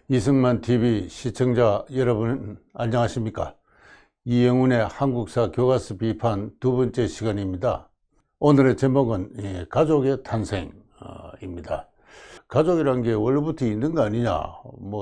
이승만 TV 시청자 여러분 안녕하십니까? 이영훈의 한국사 교과서 비판 두 번째 시간입니다. 오늘의 제목은 가족의 탄생입니다. 가족이란 게 원래부터 있는 거 아니냐,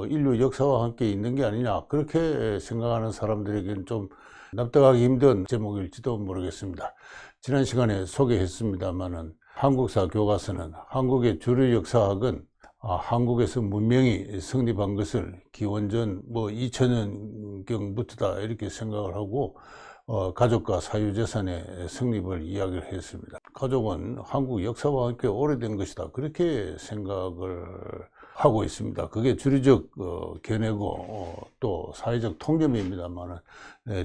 인류 역사와 함께 있는 게 아니냐, 그렇게 생각하는 사람들에게는 좀 납득하기 힘든 제목일지도 모르겠습니다. 지난 시간에 소개했습니다마는 한국사 교과서는 한국의 주류 역사학은 한국에서 문명이 성립한 것을 기원전 2000년경부터다 이렇게 생각을 하고 가족과 사유재산의 성립을 이야기를 했습니다. 가족은 한국 역사와 함께 오래된 것이다 그렇게 생각을 하고 있습니다. 그게 주류적 견해고 또 사회적 통념입니다만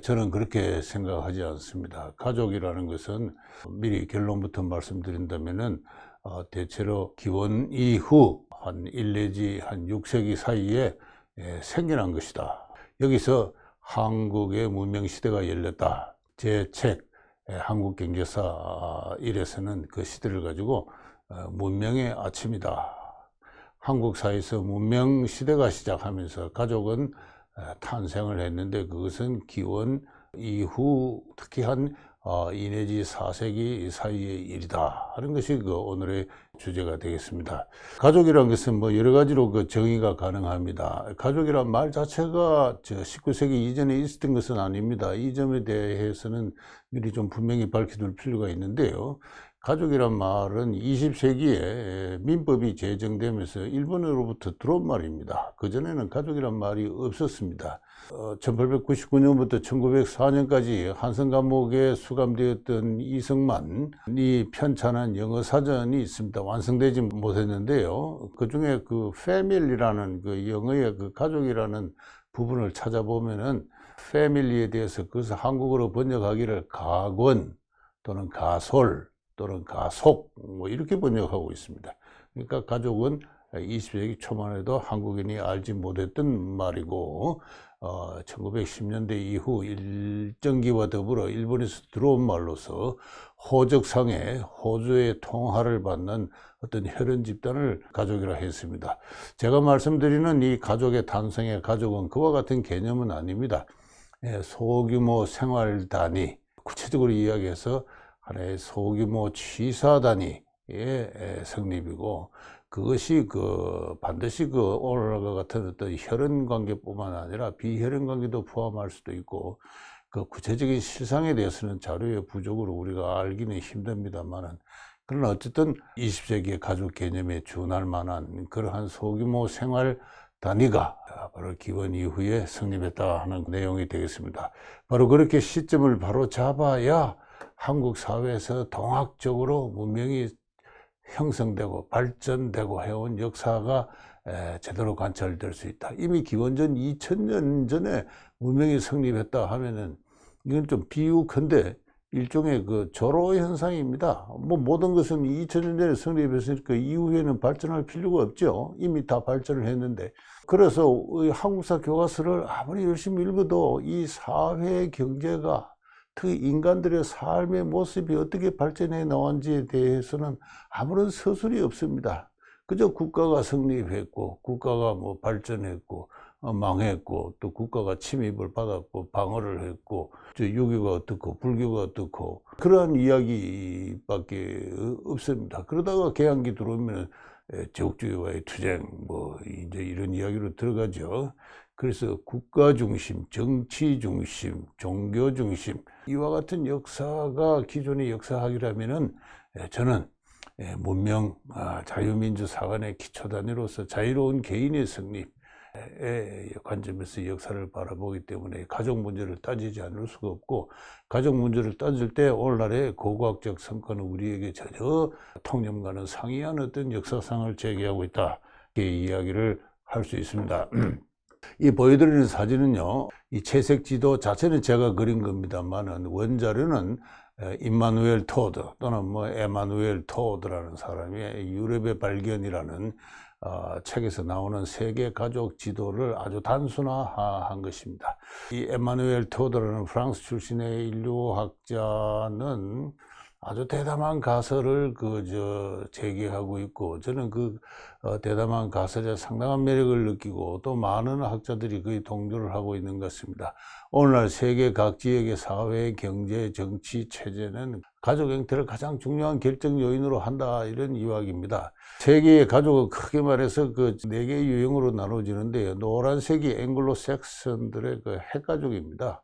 저는 그렇게 생각하지 않습니다. 가족이라는 것은 미리 결론부터 말씀드린다면은 대체로 기원 이후 한 1 내지 한 6세기 사이에 생겨난 것이다. 여기서 한국의 문명시대가 열렸다. 제 책 한국경제사 1에서는 그 시대를 가지고 문명의 아침이다. 한국 사회에서 문명시대가 시작하면서 가족은 탄생을 했는데 그것은 기원 이후 특히 한 2 내지 4세기 사이의 일이다 하는 것이 오늘의 주제가 되겠습니다. 가족이라는 것은 여러 가지로 정의가 가능합니다. 가족이란 말 자체가 19세기 이전에 있었던 것은 아닙니다. 이 점에 대해서는 미리 좀 분명히 밝혀둘 필요가 있는데요. 가족이란 말은 20세기에 민법이 제정되면서 일본으로부터 들어온 말입니다. 그전에는 가족이란 말이 없었습니다. 1899년부터 1904년까지 한성 감옥에 수감되었던 이승만이 편찬한 영어 사전이 있습니다. 완성되지 못했는데요. 그 중에 family라는 영어의 가족이라는 부분을 찾아보면은 family에 대해서 그것을 한국어로 번역하기를 가권 또는 가솔 또는 가속 이렇게 번역하고 있습니다. 그러니까 가족은 20세기 초만 해도 한국인이 알지 못했던 말이고 1910년대 이후 일정기와 더불어 일본에서 들어온 말로서 호적상에 호주의 통화를 받는 어떤 혈연 집단을 가족이라 했습니다. 제가 말씀드리는 이 가족의 탄생의 가족은 그와 같은 개념은 아닙니다. 소규모 생활 단위, 구체적으로 이야기해서 하나의 소규모 취사 단위의 성립이고 그것이 반드시 오늘과 같은 어떤 혈연 관계뿐만 아니라 비혈연 관계도 포함할 수도 있고 구체적인 실상에 대해서는 자료의 부족으로 우리가 알기는 힘듭니다만은 그러나 어쨌든 20세기의 가족 개념에 준할 만한 그러한 소규모 생활 단위가 바로 기원 이후에 성립했다 하는 내용이 되겠습니다. 바로 그렇게 시점을 바로 잡아야 한국 사회에서 동학적으로 문명이 형성되고 발전되고 해온 역사가 제대로 관찰될 수 있다. 이미 기원전 2000년 전에 문명이 성립했다 하면은 이건 좀 비유컨대 일종의 조로 현상입니다. 모든 것은 2000년 전에 성립했으니까 이후에는 발전할 필요가 없죠. 이미 다 발전을 했는데. 그래서 한국사 교과서를 아무리 열심히 읽어도 이 사회 경제가 특히 인간들의 삶의 모습이 어떻게 발전해 나왔는지에 대해서는 아무런 서술이 없습니다. 그저 국가가 성립했고 국가가 발전했고 망했고 또 국가가 침입을 받았고 방어를 했고 유교가 어떻고 불교가 어떻고 그러한 이야기밖에 없습니다. 그러다가 개항기 들어오면 제국주의와의 투쟁 이제 이런 이야기로 들어가죠. 그래서 국가 중심, 정치 중심, 종교 중심 이와 같은 역사가 기존의 역사학이라면은 저는 문명, 자유민주 사관의 기초 단위로서 자유로운 개인의 성립의 관점에서 역사를 바라보기 때문에 가족 문제를 따지지 않을 수가 없고 가족 문제를 따질 때 오늘날의 고고학적 성과는 우리에게 전혀 통념과는 상이한 어떤 역사상을 제기하고 있다 이렇게 이야기를 할 수 있습니다. 이 보여드리는 사진은요, 이 채색 지도 자체는 제가 그린 겁니다만은 원자료는 임마누엘 토드 또는 에마누엘 토드라는 사람의 유럽의 발견이라는 책에서 나오는 세계 가족 지도를 아주 단순화한 것입니다. 이 에마누엘 토드라는 프랑스 출신의 인류학자는 아주 대담한 가설을 제기하고 있고, 저는 대담한 가설에 상당한 매력을 느끼고 또 많은 학자들이 거의 동조를 하고 있는 것 같습니다. 오늘날 세계 각 지역의 사회, 경제, 정치, 체제는 가족 형태를 가장 중요한 결정 요인으로 한다, 이런 이야기입니다. 세계의 가족은 크게 말해서 4개의 유형으로 나눠지는데요. 노란색이 앵글로색슨들의 핵가족입니다.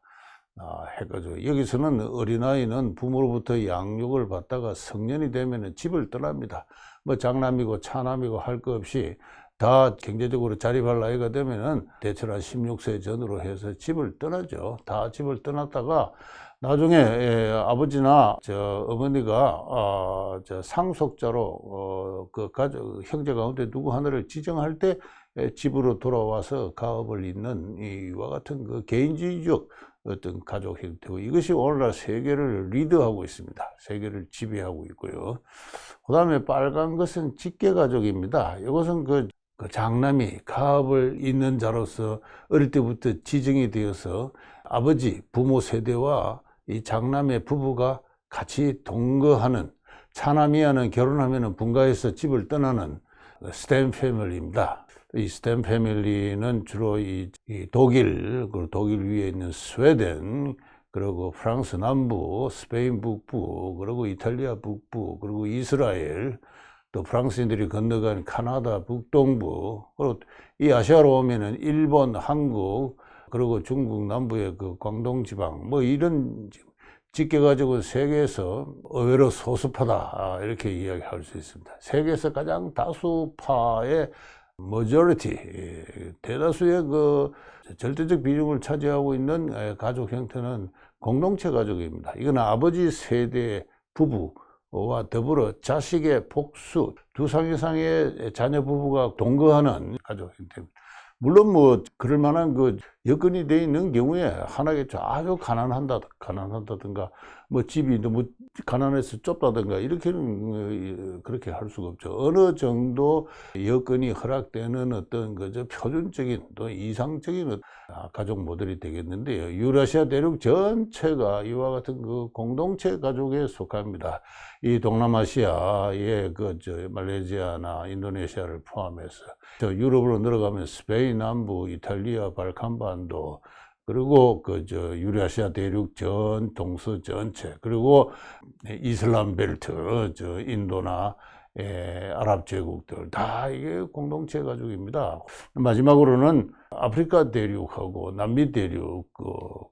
핵가족. 여기서는 어린아이는 부모로부터 양육을 받다가 성년이 되면 집을 떠납니다. 뭐 장남이고 차남이고 할 것 없이 다 경제적으로 자립할 나이가 되면은 대체로 한 16세 전으로 해서 집을 떠나죠. 다 집을 떠났다가 나중에 아버지나 어머니가 상속자로 가족 형제 가운데 누구 하나를 지정할 때 집으로 돌아와서 가업을 잇는 이와 같은 개인주의적 어떤 가족 형태고, 이것이 오늘날 세계를 리드하고 있습니다. 세계를 지배하고 있고요. 그 다음에 빨간 것은 직계가족입니다. 이것은 장남이 가업을 잇는 자로서 어릴 때부터 지정이 되어서 아버지, 부모 세대와 이 장남의 부부가 같이 동거하는, 차남이와는 결혼하면 분가해서 집을 떠나는 스템 패밀리입니다. 이 스템 패밀리는 주로 독일, 그리고 독일 위에 있는 스웨덴, 그리고 프랑스 남부, 스페인 북부, 그리고 이탈리아 북부, 그리고 이스라엘, 또 프랑스인들이 건너간 카나다 북동부, 그리고 이 아시아로 오면은 일본, 한국, 그리고 중국 남부의 광동 지방, 뭐 이런 직계가족은 세계에서 의외로 소수파다, 이렇게 이야기할 수 있습니다. 세계에서 가장 다수파의 majority, 대다수의 절대적 비중을 차지하고 있는 가족 형태는 공동체 가족입니다. 이건 아버지 세대의 부부와 더불어 자식의 복수, 2상 이상의 자녀 부부가 동거하는 가족 형태입니다. 물론 그럴 만한 여건이 되어 있는 경우에 하나겠죠. 아주 가난하다든가, 집이 너무 가난해서 좁다든가, 이렇게는 그렇게 할 수가 없죠. 어느 정도 여건이 허락되는 어떤 표준적인 또 이상적인 가족 모델이 되겠는데요. 유라시아 대륙 전체가 이와 같은 공동체 가족에 속합니다. 이 동남아시아의 말레이시아나 인도네시아를 포함해서 유럽으로 내려가면 스페인 남부, 이탈리아, 발칸반도, 그리고 유라시아 대륙 전 동서 전체, 그리고 이슬람 벨트, 인도나 아랍 제국들, 다 이게 공동체 가족입니다. 마지막으로는 아프리카 대륙하고 남미 대륙,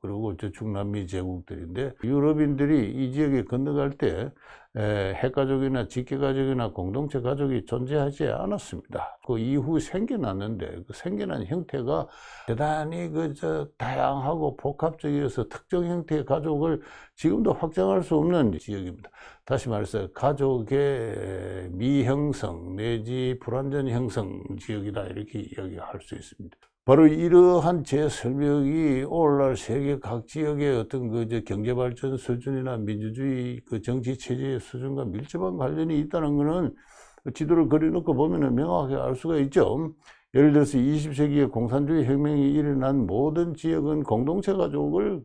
그리고 중남미 제국들인데, 유럽인들이 이 지역에 건너갈 때 핵가족이나 직계가족이나 공동체 가족이 존재하지 않았습니다. 그 이후 생겨났는데, 생겨난 형태가 대단히 다양하고 복합적이어서 특정 형태의 가족을 지금도 확정할 수 없는 지역입니다. 다시 말해서 가족의 미형성 내지 불완전 형성 지역이다, 이렇게 이야기할 수 있습니다. 바로 이러한 제 설명이 오늘날 세계 각 지역의 어떤 경제발전 수준이나 민주주의 정치 체제의 수준과 밀접한 관련이 있다는 것은 지도를 그려놓고 보면 명확하게 알 수가 있죠. 예를 들어서 20세기에 공산주의 혁명이 일어난 모든 지역은 공동체 가족을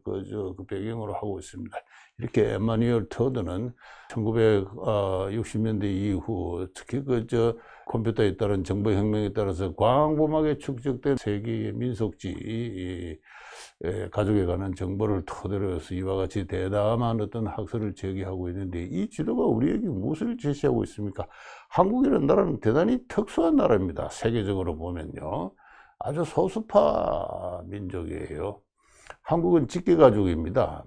배경으로 하고 있습니다. 이렇게 에마뉴엘 터드는 1960년대 이후 특히 컴퓨터에 따른 정보혁명에 따라서 광범하게 축적된 세계의 민속지 가족에 관한 정보를 토대로 해서 이와 같이 대담한 어떤 학설을 제기하고 있는데, 이 지도가 우리에게 무엇을 제시하고 있습니까? 한국이라는 나라는 대단히 특수한 나라입니다. 세계적으로 보면요. 아주 소수파 민족이에요. 한국은 직계가족입니다.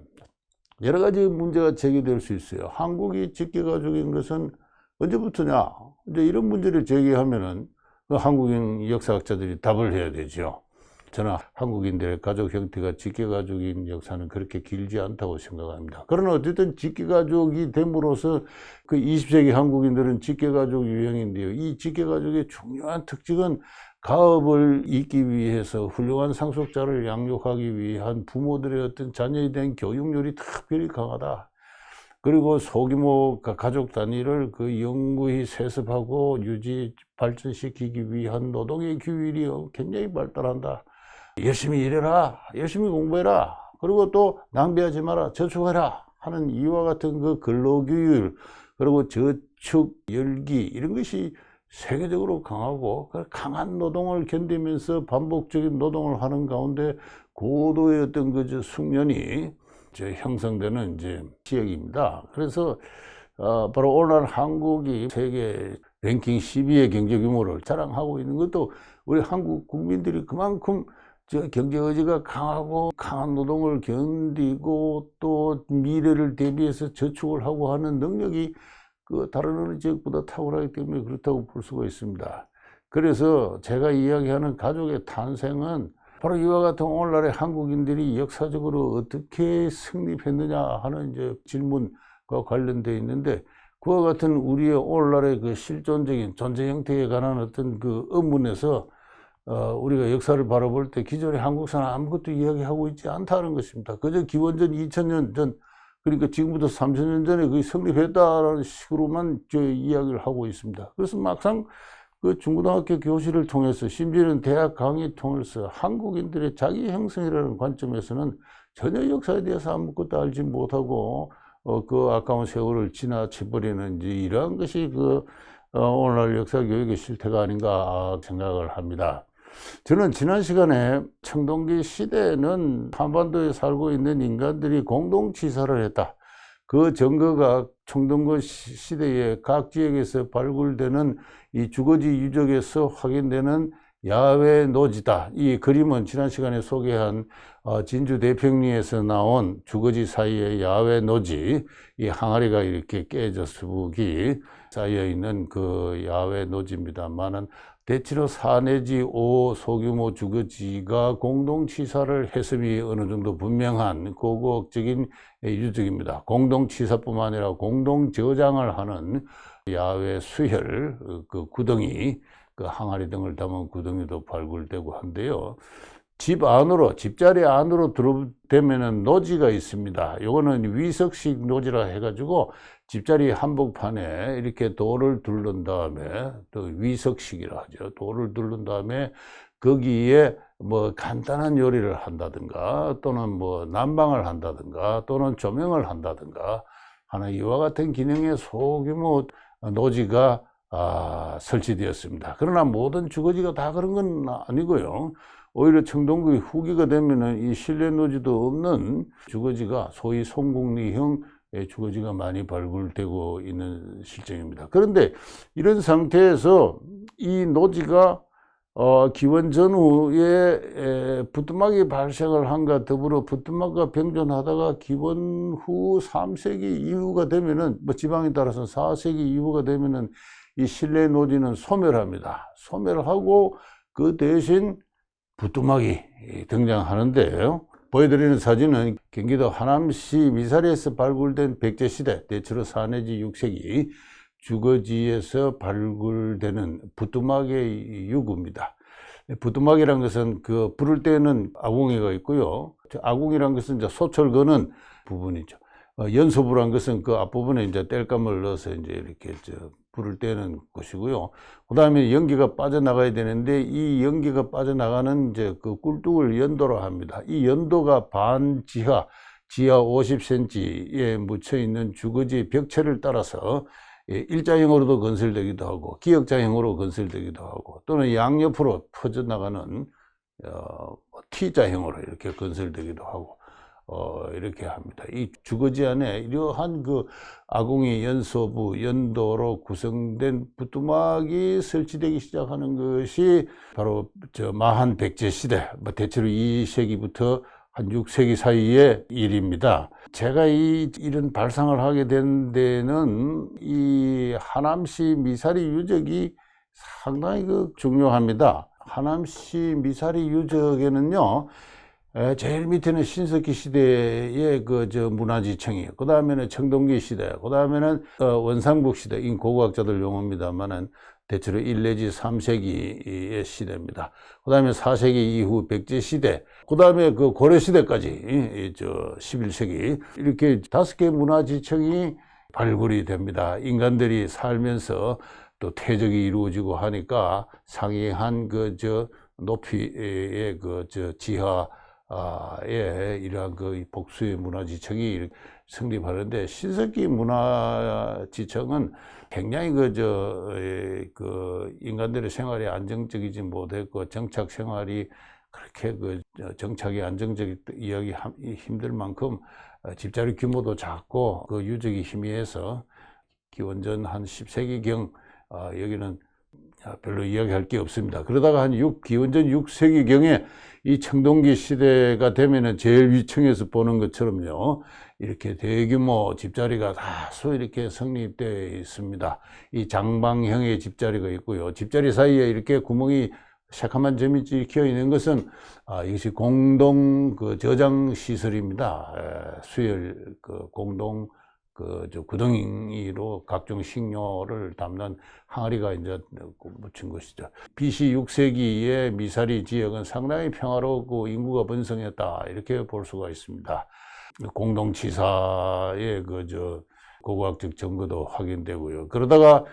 여러 가지 문제가 제기될 수 있어요. 한국이 직계가족인 것은 언제부터냐? 이제 이런 문제를 제기하면은 한국인 역사학자들이 답을 해야 되죠. 저는 한국인들의 가족 형태가 직계가족인 역사는 그렇게 길지 않다고 생각합니다. 그러나 어쨌든 직계가족이 됨으로써 20세기 한국인들은 직계가족 유형인데요. 이 직계가족의 중요한 특징은 가업을 잇기 위해서 훌륭한 상속자를 양육하기 위한 부모들의 어떤 자녀에 대한 교육률이 특별히 강하다. 그리고 소규모 가족 단위를 영구히 세습하고 유지 발전시키기 위한 노동의 규율이 굉장히 발달한다. 열심히 일해라, 열심히 공부해라, 그리고 또 낭비하지 마라, 저축해라 하는 이와 같은 그 근로규율, 그리고 저축 열기, 이런 것이 세계적으로 강하고, 강한 노동을 견디면서 반복적인 노동을 하는 가운데 고도의 어떤 그 숙련이 형성되는 지역입니다. 그래서 바로 오늘날 한국이 세계 랭킹 12의 경제 규모를 자랑하고 있는 것도 우리 한국 국민들이 그만큼 경제 의지가 강하고 강한 노동을 견디고 또 미래를 대비해서 저축을 하고 하는 능력이 다른 어느 지역보다 탁월하기 때문에 그렇다고 볼 수가 있습니다. 그래서 제가 이야기하는 가족의 탄생은 바로 이와 같은 오늘날의 한국인들이 역사적으로 어떻게 성립했느냐 하는 질문과 관련되어 있는데, 그와 같은 우리의 오늘날의 그 실존적인 존재 형태에 관한 어떤 그 의문에서 우리가 역사를 바라볼 때 기존의 한국사는 아무것도 이야기하고 있지 않다는 것입니다. 그저 기원전 2000년 전, 그러니까 지금부터 3000년 전에 그게 성립했다라는 식으로만 이야기를 하고 있습니다. 그래서 막상 그 중고등학교 교실을 통해서, 심지어는 대학 강의 통해서 한국인들의 자기 형성이라는 관점에서는 전혀 역사에 대해서 아무것도 알지 못하고 그 아까운 세월을 지나쳐버리는 이러한 것이 오늘날 역사 교육의 실태가 아닌가 생각을 합니다. 저는 지난 시간에 청동기 시대에는 한반도에 살고 있는 인간들이 공동치사를 했다. 그 증거가 청동기 시대에 각 지역에서 발굴되는 이 주거지 유적에서 확인되는 야외 노지다. 이 그림은 지난 시간에 소개한 진주 대평리에서 나온 주거지 사이의 야외 노지, 이 항아리가 이렇게 깨져 수북이 쌓여 있는 그 야외 노지입니다만은, 대체로 4 내지 5 소규모 주거지가 공동치사를 했음이 어느 정도 분명한 고고학적인 유적입니다. 공동치사뿐만 아니라 공동저장을 하는 야외 수혈, 그 구덩이, 그 항아리 등을 담은 구덩이도 발굴되고 한데요. 집 안으로, 집자리 안으로 들어오면은 노지가 있습니다. 요거는 위석식 노지라 해가지고 집자리 한복판에 이렇게 돌을 두른 다음에, 또 위석식이라 하죠. 돌을 두른 다음에 거기에 뭐 간단한 요리를 한다든가, 또는 뭐 난방을 한다든가, 또는 조명을 한다든가 하는 이와 같은 기능의 소규모 노지가 설치되었습니다. 그러나 모든 주거지가 다 그런 건 아니고요. 오히려 청동기 후기가 되면은 이 실내 노지도 없는 주거지가, 소위 송곡리형 주거지가 많이 발굴되고 있는 실정입니다. 그런데 이런 상태에서 이 노지가 기원 전후에 부뚜막이 발생을 한과 더불어 부뚜막과 병존하다가 기원 후 3세기 이후가 되면은, 뭐 지방에 따라서는 4세기 이후가 되면은 이 실내 노지는 소멸합니다. 소멸하고 그 대신 부뚜막이 등장하는데요. 보여드리는 사진은 경기도 하남시 미사리에서 발굴된 백제시대, 대체로 4 내지 6세기 주거지에서 발굴되는 부뚜막의 유구입니다. 부뚜막이란 것은 그 부를 때는 아궁이가 있고요. 아궁이란 것은 이제 소철 거는 부분이죠. 연소부란 것은 그 앞부분에 이제 땔감을 넣어서 이렇게 불을 떼는 것이고요. 그 다음에 연기가 빠져나가야 되는데, 이 연기가 빠져나가는 그 꿀뚝을 연도로 합니다. 이 연도가 반지하, 지하 50cm에 묻혀 있는 주거지 벽체를 따라서 일자형으로도 건설되기도 하고, 기역자형으로 건설되기도 하고, 또는 양옆으로 퍼져나가는 T자형으로 이렇게 건설되기도 하고, 이렇게 합니다. 이 주거지 안에 이러한 그 아궁이, 연소부, 연도로 구성된 부뚜막이 설치되기 시작하는 것이 바로 마한 백제 시대, 대체로 2세기부터 한 6세기 사이의 일입니다. 제가 이런 발상을 하게 된 데는 이 하남시 미사리 유적이 상당히 중요합니다. 하남시 미사리 유적에는요, 제일 밑에는 신석기 시대의 문화지청이, 그 다음에는 청동기 시대, 그 다음에는 원삼국 시대, 이 고고학자들 용어입니다만은 대체로 1 내지 3세기의 시대입니다. 그 다음에 4세기 이후 백제 시대, 그 다음에 그 고려 시대까지 11세기, 이렇게 5개의 문화지청이 발굴이 됩니다. 인간들이 살면서 또 퇴적이 이루어지고 하니까 상이한 높이의 지하 이러한 복수의 문화지청이 성립하는데 신석기 문화지청은 굉장히 인간들의 생활이 안정적이지 못했고 정착 생활이 그렇게 정착이 안정적이기 힘들 만큼 집자리 규모도 작고 그 유적이 희미해서 기원전 한 10세기경 여기는 별로 이야기할 게 없습니다. 그러다가 기원전 6세기경에 이 청동기 시대가 되면은 제일 위층에서 보는 것처럼요, 이렇게 대규모 집자리가 다수 이렇게 성립되어 있습니다. 이 장방형의 집자리가 있고요. 집자리 사이에 이렇게 구멍이 새카만 점이 찍혀 있는 것은 이것이 공동 저장 시설입니다. 수열 공동 구덩이로 각종 식료를 담는 항아리가 이제 묻힌 것이죠. BC 6세기의 미사리 지역은 상당히 평화롭고 인구가 번성했다, 이렇게 볼 수가 있습니다. 공동치사의 고고학적 증거도 확인되고요. 그러다가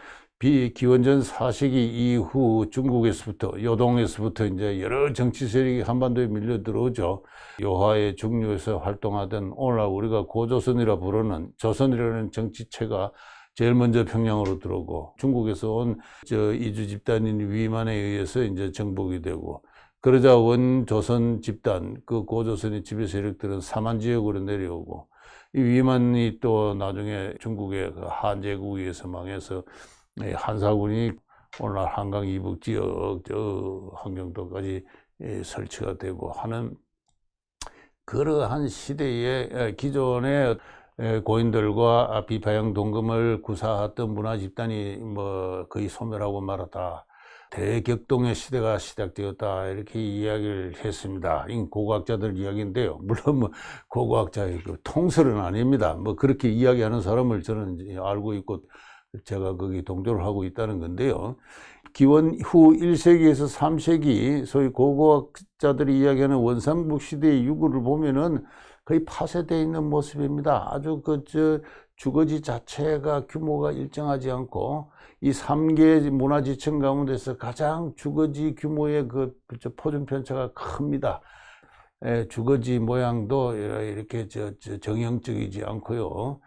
기원전 4세기 이후 중국에서부터, 요동에서부터 이제 여러 정치 세력이 한반도에 밀려 들어오죠. 요하의 중류에서 활동하던 오늘날 우리가 고조선이라 부르는 조선이라는 정치체가 제일 먼저 평양으로 들어오고, 중국에서 온 이주 집단인 위만에 의해서 이제 정복이 되고, 그러자 원조선 집단, 그 고조선의 지배 세력들은 사만 지역으로 내려오고, 이 위만이 또 나중에 중국의 한제국에 의해서 망해서 한사군이 오늘날 한강 이북 지역 한경도까지 설치가 되고 하는 그러한 시대에 기존의 고인들과 비파형 동금을 구사했던 문화 집단이 거의 소멸하고 말았다. 대격동의 시대가 시작되었다, 이렇게 이야기를 했습니다. 이 고고학자들 이야기인데요. 물론 고고학자의 통설은 아닙니다. 그렇게 이야기하는 사람을 저는 알고 있고 제가 거기 동조를 하고 있다는 건데요. 기원 후 1세기에서 3세기 소위 고고학자들이 이야기하는 원삼국 시대의 유구를 보면은 거의 파쇄되어 있는 모습입니다. 아주 주거지 자체가 규모가 일정하지 않고, 이 3개 문화지층 가운데서 가장 주거지 규모의 포준 편차가 큽니다. 주거지 모양도 이렇게 정형적이지 않고요.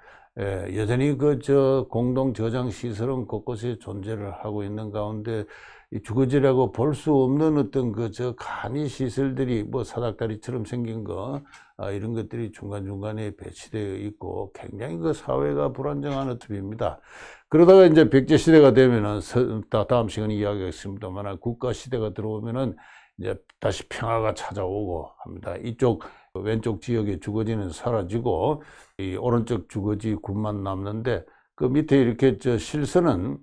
여전히 공동 저장 시설은 곳곳에 존재를 하고 있는 가운데, 이 주거지라고 볼 수 없는 어떤 간이 시설들이 사닥다리처럼 생긴 이런 것들이 중간중간에 배치되어 있고, 굉장히 사회가 불안정한 모습입니다. 그러다가 이제 백제 시대가 되면은, 다음 시간에 이야기하겠습니다만, 국가 시대가 들어오면은 이제 다시 평화가 찾아오고 합니다. 이쪽 왼쪽 지역의 주거지는 사라지고 이 오른쪽 주거지 군만 남는데, 그 밑에 이렇게 실선은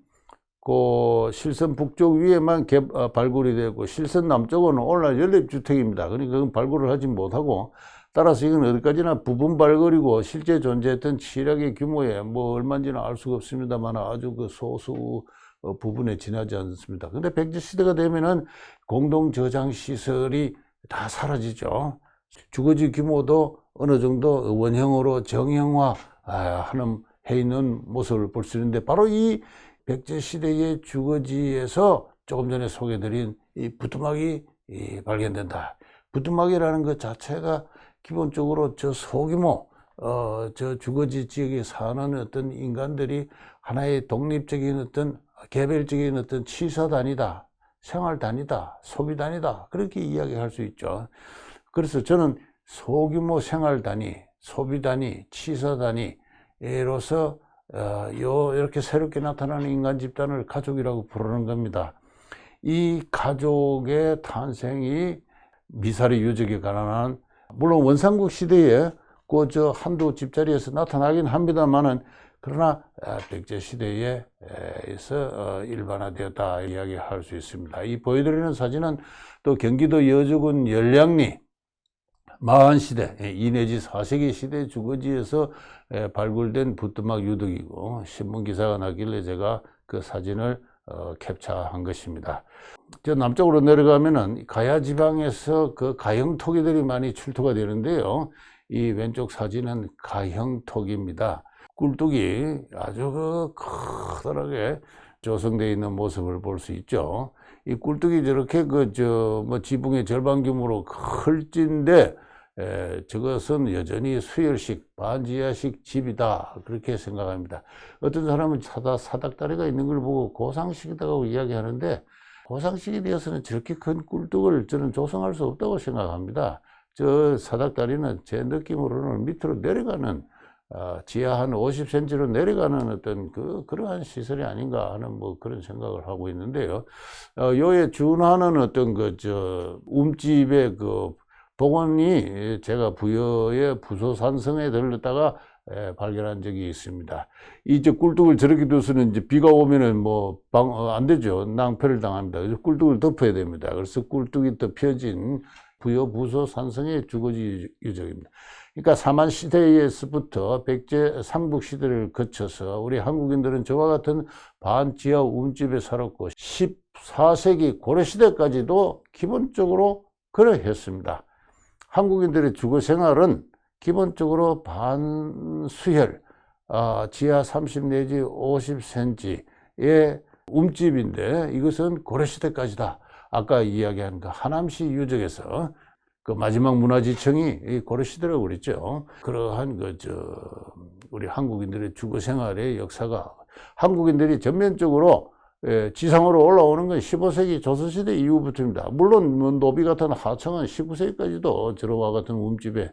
실선 북쪽 위에만 발굴이 되고, 실선 남쪽은 오늘날 연립주택입니다. 그러니까 그건 발굴을 하지 못하고, 따라서 이건 어디까지나 부분 발굴이고 실제 존재했던 취락의 규모에 얼마인지는 알 수가 없습니다만 아주 소수 부분에 지나지 않습니다. 근데 백제 시대가 되면은 공동 저장 시설이 다 사라지죠. 주거지 규모도 어느 정도 원형으로 정형화 해 있는 모습을 볼 수 있는데, 바로 이 백제 시대의 주거지에서 조금 전에 소개드린 이 부뚜막이 발견된다. 부뚜막이라는 것 자체가 기본적으로 소규모 주거지 지역에 사는 어떤 인간들이 하나의 독립적인 개별적인 취사단이다, 생활단이다, 소비단이다, 그렇게 이야기할 수 있죠. 그래서 저는 소규모 생활단위, 소비단위, 취사단위로서 이렇게 새롭게 나타나는 인간 집단을 가족이라고 부르는 겁니다. 이 가족의 탄생이 미사리 유적에 관한, 물론 원삼국 시대에 한두 집자리에서 나타나긴 합니다만은, 그러나 백제 시대에서 일반화되었다 이야기할 수 있습니다. 이 보여드리는 사진은 또 경기도 여주군 연량리 마한시대 2 내지 4세기 시대 주거지에서 발굴된 부뚜막 유적이고, 신문기사가 나길래 제가 그 사진을 캡처한 것입니다. 저 남쪽으로 내려가면은 가야 지방에서 가형 토기들이 많이 출토가 되는데요. 이 왼쪽 사진은 가형 토기입니다. 꿀뚝이 아주 커다랗게 조성되어 있는 모습을 볼 수 있죠. 이 꿀뚝이 저렇게 지붕의 절반 규모로 클진데 저것은 여전히 수열식, 반지하식 집이다. 그렇게 생각합니다. 어떤 사람은 사닥다리가 있는 걸 보고 고상식이라고 이야기하는데, 고상식에 대해서는 저렇게 큰 꿀떡을 저는 조성할 수 없다고 생각합니다. 저 사닥다리는 제 느낌으로는 밑으로 내려가는, 지하 한 50cm로 내려가는 어떤 그러한 시설이 아닌가 하는 뭐 그런 생각을 하고 있는데요. 요에 준하는 어떤 움집의 복원이 제가 부여의 부소산성에 들렀다가 발견한 적이 있습니다. 이제 꿀뚝을 저렇게 둬서는 이제 비가 오면은 안 되죠. 낭패를 당합니다. 그래서 꿀뚝을 덮어야 됩니다. 그래서 꿀뚝이 덮여진 부여 부소산성의 주거지 유적입니다. 그러니까 사만 시대에서부터 백제 삼국 시대를 거쳐서 우리 한국인들은 저와 같은 반지하 움집에 살았고 14세기 고려시대까지도 기본적으로 그러했습니다. 한국인들의 주거 생활은 기본적으로 반수혈, 지하 30 내지 50cm의 움집인데 이것은 고려시대까지다. 아까 이야기한 하남시 유적에서 마지막 문화지청이 고려시대라고 그랬죠. 그러한 우리 한국인들의 주거 생활의 역사가 한국인들이 전면적으로 지상으로 올라오는 건 15세기 조선시대 이후부터입니다. 물론 노비 같은 하청은 19세기까지도 저와 같은 움집에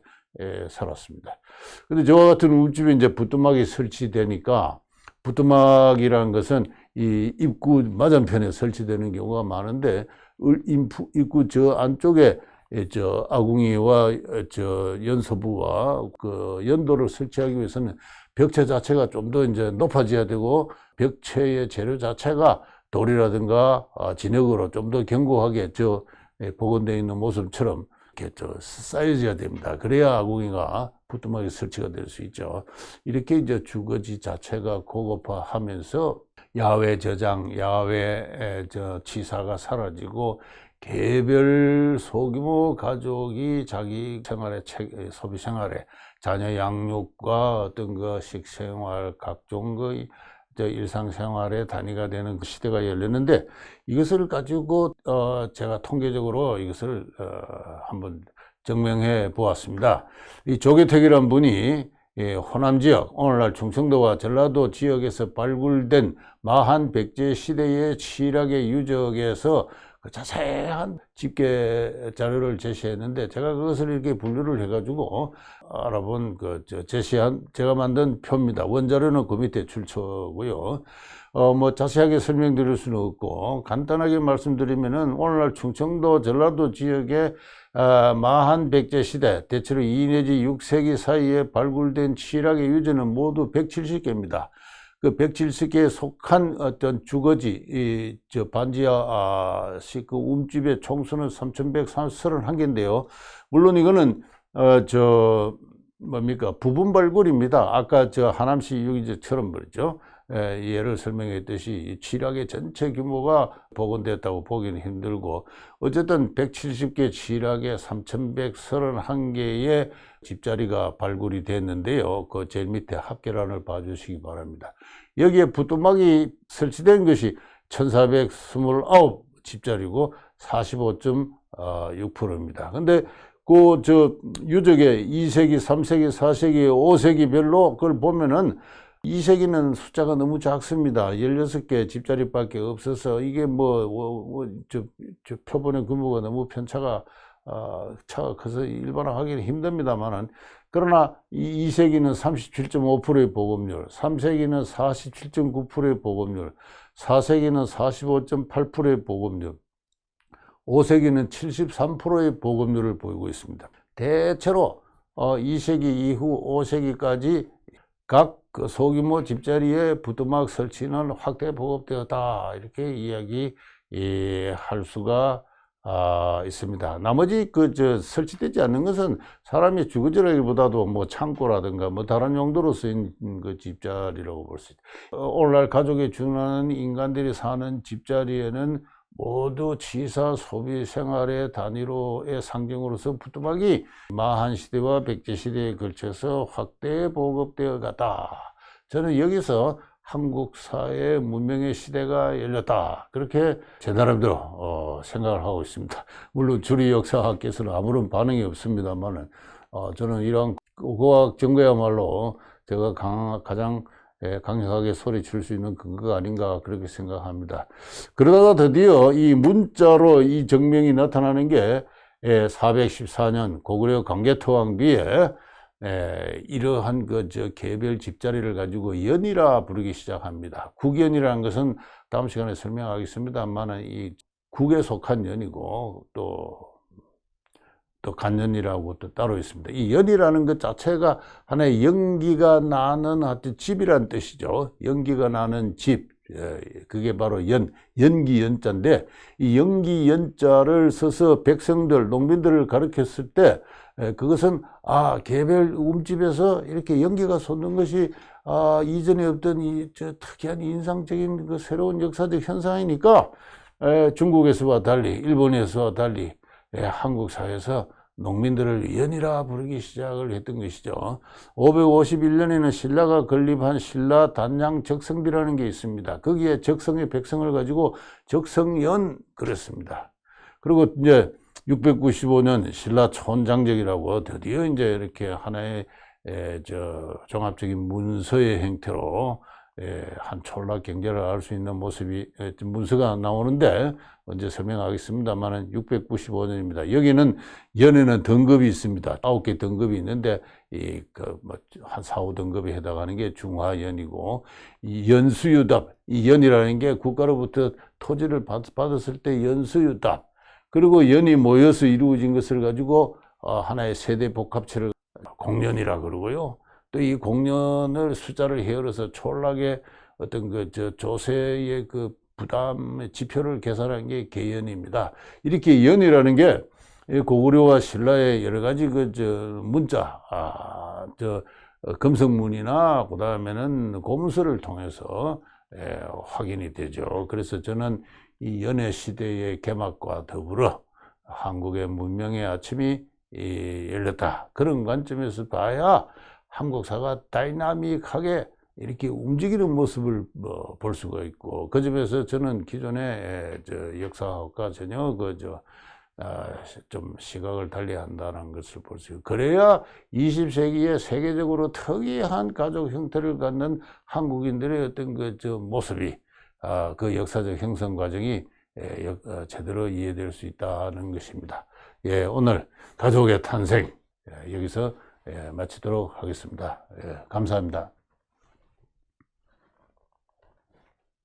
살았습니다. 근데 저와 같은 움집에 이제 부뚜막이 설치되니까 부뚜막이라는 것은 이 입구 맞은편에 설치되는 경우가 많은데 입구 저 안쪽에 아궁이와 연소부와 연도를 설치하기 위해서는 벽체 자체가 좀 더 이제 높아져야 되고 벽체의 재료 자체가 돌이라든가 진흙으로 좀 더 견고하게 복원되어 있는 모습처럼 이렇게 쌓여져야 됩니다. 그래야 아궁이가 부뚜막이 설치가 될 수 있죠. 이렇게 이제 주거지 자체가 고급화하면서 야외 저장, 야외 치사가 사라지고 개별 소규모 가족이 자기 생활에 소비 생활에 자녀 양육과 어떤 식생활 각종 일상생활의 단위가 되는 시대가 열렸는데 이것을 가지고 제가 통계적으로 이것을 한번 증명해 보았습니다. 이 조계택이라는 분이 호남 지역, 오늘날 충청도와 전라도 지역에서 발굴된 마한 백제 시대의 칠학의 유적에서 자세한 집계 자료를 제시했는데 제가 그것을 이렇게 분류를 해가지고 알아본 제가 만든 표입니다. 원자료는 그 밑에 출처고요. 자세하게 설명드릴 수는 없고 간단하게 말씀드리면은 오늘날 충청도 전라도 지역의 마한 백제 시대 대체로 2 내지 6세기 사이에 발굴된 칠학의 유적은 모두 170개입니다. 그 170개에 속한 어떤 주거지, 반지하식 움집의 총수는 3,131개인데요. 물론 이거는, 부분 발굴입니다. 아까 하남시 유적처럼 말이죠. 예를 설명했듯이 칠학의 전체 규모가 복원됐다고 보기는 힘들고 어쨌든 170개 칠학에 3,131개의 집자리가 발굴이 됐는데요. 그 제일 밑에 합계란을 봐주시기 바랍니다. 여기에 부뚜막이 설치된 것이 1,429 집자리고 45.6%입니다. 근데 유적의 2세기, 3세기, 4세기, 5세기별로 그걸 보면은 2세기는 숫자가 너무 작습니다. 16개 집자리밖에 없어서 이게 표본의 규모가 너무 차가 커서 일반화하기는 힘듭니다만은 그러나 2세기는 37.5%의 보급률, 3세기는 47.9%의 보급률, 4세기는 45.8%의 보급률, 5세기는 73%의 보급률을 보이고 있습니다. 대체로 2세기 이후 5세기까지 각 소규모 집자리의 부뚜막 설치는 확대 보급되었다 이렇게 이야기할 수가 있습니다. 나머지 설치되지 않는 것은 사람의 주거지라기보다도 창고라든가 다른 용도로 쓰인 집자리라고 볼 수 있다. 오늘날 가족에 준하는 인간들이 사는 집자리에는 모두 치사 소비 생활의 단위로의 상징으로서 부뚜막이 마한 시대와 백제 시대에 걸쳐서 확대 보급되어 갔다. 저는 여기서 한국 사회 문명의 시대가 열렸다. 그렇게 제 나름대로 생각을 하고 있습니다. 물론 주리 역사학께서는 아무런 반응이 없습니다만은 저는 이러한 과학 증거야말로 제가 가장 강력하게 소리칠 수 있는 근거가 아닌가 그렇게 생각합니다. 그러다가 드디어 이 문자로 이 정명이 나타나는 게 414년 고구려 강개토왕 뒤에 이러한 개별 집자리를 가지고 연이라 부르기 시작합니다. 국연이라는 것은 다음 시간에 설명하겠습니다만 이 국에 속한 연이고 또 간연이라고 또 따로 있습니다. 이 연이라는 것 자체가 하나의 연기가 나는 하여튼 집이란 뜻이죠. 연기가 나는 집. 그게 바로 연기 연자인데, 이 연기 연자를 써서 백성들, 농민들을 가르쳤을 때, 그것은, 개별 움집에서 이렇게 연기가 솟는 것이, 이전에 없던 특이한 인상적인 그 새로운 역사적 현상이니까, 중국에서와 달리, 일본에서와 달리, 한국 사회에서 농민들을 연이라 부르기 시작을 했던 것이죠. 551년에는 신라가 건립한 신라 단양 적성비라는 게 있습니다. 거기에 적성의 백성을 가지고 적성연 그랬습니다. 그리고 이제 695년 신라 촌장적이라고 드디어 이제 이렇게 하나의 종합적인 문서의 형태로 한 촌락 경제를 알 수 있는 모습이 문서가 나오는데 언제 설명하겠습니다만은 695년입니다. 여기는 연에는 등급이 있습니다. 9개 등급이 있는데 한 4, 5등급에 해당하는 게 중화연이고, 이 연수유답, 이 연이라는 게 국가로부터 토지를 받았을 때 연수유답, 그리고 연이 모여서 이루어진 것을 가지고 하나의 세대 복합체를 공연이라 그러고요. 또 이 공연을 숫자를 헤어려서 촌락의 어떤 조세의 부담의 지표를 계산한 게 계연입니다. 이렇게 연이라는 게 고구려와 신라의 여러 가지 문자, 금성문이나 그 다음에는 고문서를 통해서 확인이 되죠. 그래서 저는 이 연의 시대의 개막과 더불어 한국의 문명의 아침이 열렸다. 그런 관점에서 봐야 한국사가 다이나믹하게 이렇게 움직이는 모습을 볼 수가 있고, 그 점에서 저는 기존의 역사학과 전혀 좀 시각을 달리 한다는 것을 볼 수 있고, 그래야 20세기에 세계적으로 특이한 가족 형태를 갖는 한국인들의 어떤 모습이, 그 역사적 형성 과정이 제대로 이해될 수 있다는 것입니다. 오늘 가족의 탄생 여기서 마치도록 하겠습니다. 감사합니다.